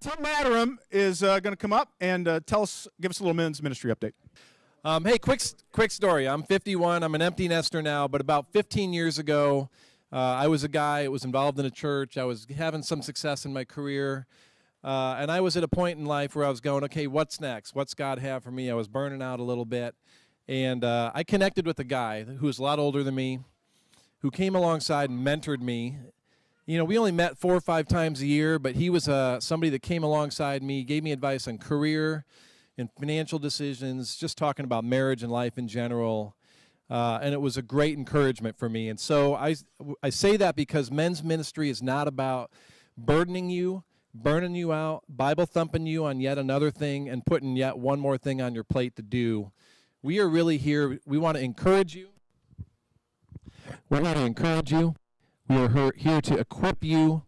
Tim Madderom is going to come up and give us a little men's ministry update. Hey, quick story. I'm 51. I'm an empty nester now, but about 15 years ago, I was a guy that was involved in a church. I was having some success in my career, and I was at a point in life where I was going, okay, what's next? What's God have for me? I was burning out a little bit, and I connected with a guy who was a lot older than me, who came alongside and mentored me. You know, we only met 4 or 5 times a year, but he was somebody that came alongside me, gave me advice on career and financial decisions, just talking about marriage and life in general, and it was a great encouragement for me. And so I say that because men's ministry is not about burdening you, burning you out, Bible thumping you on yet another thing, and putting yet one more thing on your plate to do. We are really here. We want to encourage you. We want to encourage you. We are here to equip you.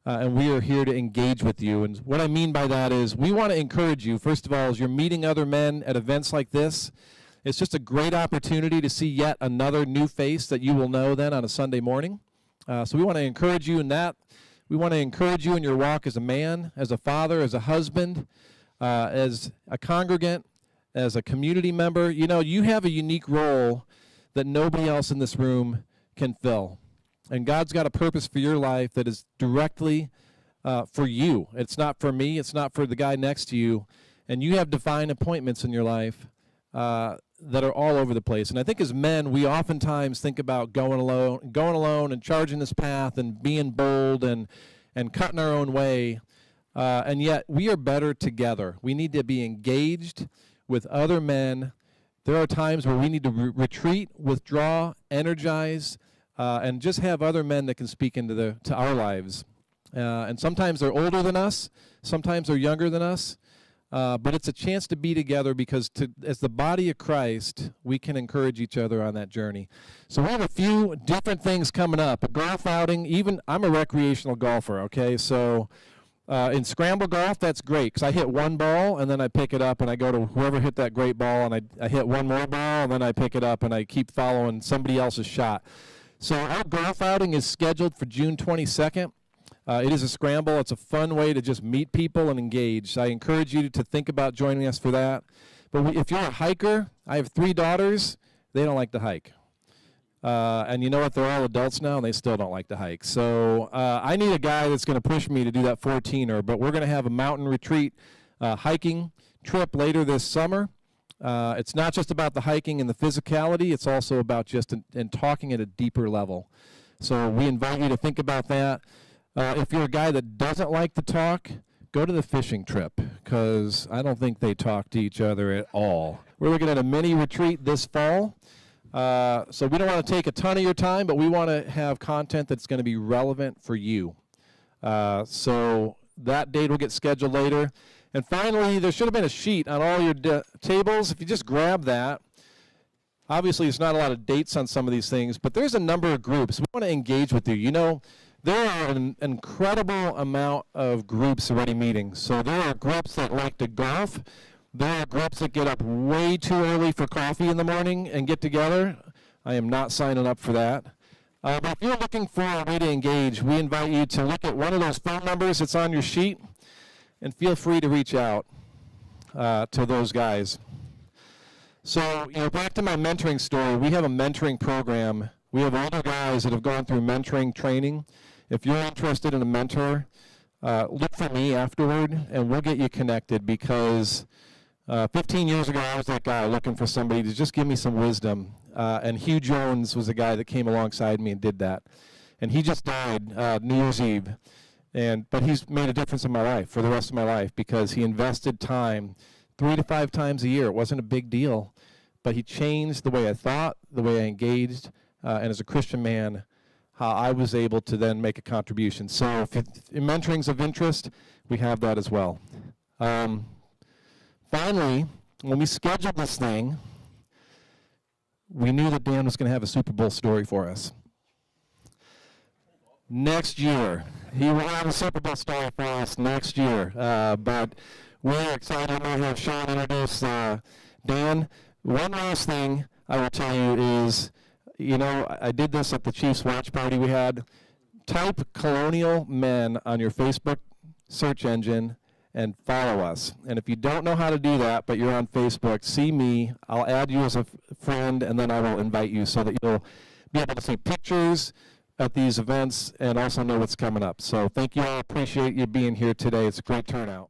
And we are here to engage with you. And what I mean by that is we want to encourage you, first of all, as you're meeting other men at events like this. It's just a great opportunity to see yet another new face that you will know then on a Sunday morning. So we want to encourage you in that. We want to encourage you in your walk as a man, as a father, as a husband, as a congregant, as a community member. You know, you have a unique role that nobody else in this room can fill. And God's got a purpose for your life that is directly for you. It's not for me. It's not for the guy next to you. And you have divine appointments in your life that are all over the place. And I think as men, we oftentimes think about going alone and charging this path and being bold and cutting our own way. And yet we are better together. We need to be engaged with other men. There are times where we need to retreat, withdraw, energize, and just have other men that can speak into our lives. And sometimes they're older than us, sometimes they're younger than us, but it's a chance to be together because as the body of Christ, we can encourage each other on that journey. So we have a few different things coming up. A golf outing, even I'm a recreational golfer, okay? So in scramble golf, that's great because I hit one ball and then I pick it up and I go to whoever hit that great ball and I hit one more ball and then I pick it up and I keep following somebody else's shot. So our golf outing is scheduled for June 22nd. It is a scramble. It's a fun way to just meet people and engage. I encourage you to think about joining us for that. But if you're a hiker, I have 3 daughters. They don't like to hike. And you know what? They're all adults now, and they still don't like to hike. So I need a guy that's going to push me to do that 14er. But we're going to have a mountain retreat hiking trip later this summer. It's not just about the hiking and the physicality, it's also about just in talking at a deeper level. So we invite you to think about that. If you're a guy that doesn't like to talk, go to the fishing trip, because I don't think they talk to each other at all. We're looking at a mini retreat this fall. So we don't want to take a ton of your time, but we want to have content that's going to be relevant for you. So that date will get scheduled later. And finally, there should have been a sheet on all your tables. If you just grab that, obviously there's not a lot of dates on some of these things, but there's a number of groups. We want to engage with you. You know, there are an incredible amount of groups already meeting. So there are groups that like to golf. There are groups that get up way too early for coffee in the morning and get together. I am not signing up for that. But if you're looking for a way to engage, we invite you to look at one of those phone numbers that's on your sheet. And feel free to reach out to those guys. So, you know, back to my mentoring story, we have a mentoring program. We have older guys that have gone through mentoring training. If you're interested in a mentor, look for me afterward, and we'll get you connected because 15 years ago, I was that guy looking for somebody to just give me some wisdom. And Hugh Jones was the guy that came alongside me and did that. And he just died New Year's Eve. But he's made a difference in my life for the rest of my life because he invested time 3 to 5 times a year. It wasn't a big deal, but he changed the way I thought, the way I engaged, and as a Christian man, how I was able to then make a contribution. So if mentoring's of interest, we have that as well. Finally, when we scheduled this thing, we knew that Dan was going to have a Super Bowl story for us. Next year. He will have a Super Bowl story for us next year. But we're excited to have Sean introduce Dan. One last thing I will tell you is, you know, I did this at the Chiefs watch party we had. Type Colonial Men on your Facebook search engine, and follow us. And if you don't know how to do that, but you're on Facebook, see me. I'll add you as a friend, and then I will invite you so that you'll be able to see pictures at these events and also know what's coming up. So thank you all. Appreciate you being here today. It's a great turnout.